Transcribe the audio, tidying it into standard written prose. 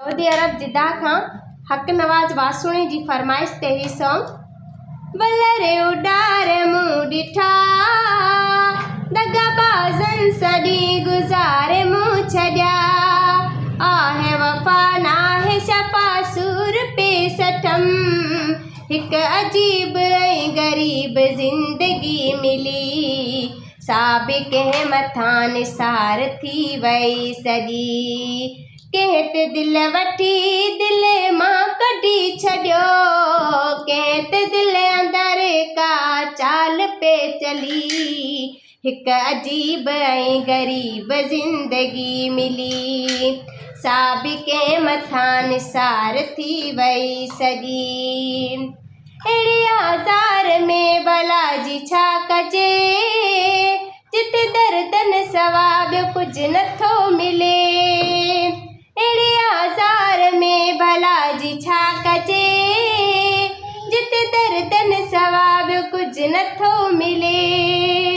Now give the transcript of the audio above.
Saudi अरब जिद्दा खां हक नवाज़ वासुणी जी फरमाइश ते ही सॉन्ग वलरे उडार मूं ॾिठा दगाबाज़नि सॼी गुज़ारे मूं छॾिया आहे वफ़ा नाहे शफ़ा सूर पे सठम हिक अजीब ऐं ग़रीब ज़िंदगी मिली साबि कंहिं मथां निसार थी वई सॼी कंहिं ते दिलि वठी दिलि मां कढी छॾियो कंहिं ते दिलि अंदरि का चाल पे चली हिक अजीब ऐं ग़रीब ज़िंदगी मिली साबि कंहिं मथां निसार थी वई सॼी अहिड़ी आज़ार में भला जी छा कजे जिते दर्दनि सवा ॿियो कुझु नथो मिले अहिड़ी आज़ार में भला जी छा कजे जिते दर्दनि सवा ॿियो कुझु नथो मिले।